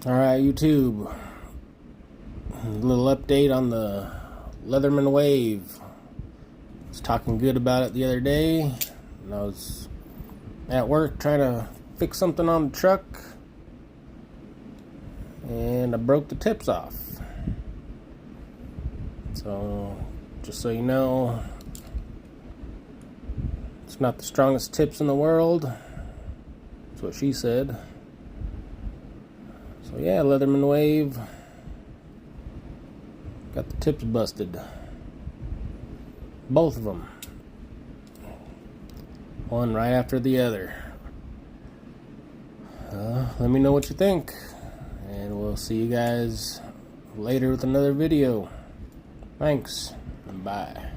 Alright, YouTube. A little update on the Leatherman Wave. I was talking good about it the other day, and I was at work trying to fix something on the truck, and I broke the tips off. So, just so you know, it's not the strongest tips in the world. That's what she said. So yeah, Leatherman Wave. Got the tips busted. Both of them. One right after the other. Let me know what you think. And we'll see you guys later with another video. Thanks. Bye.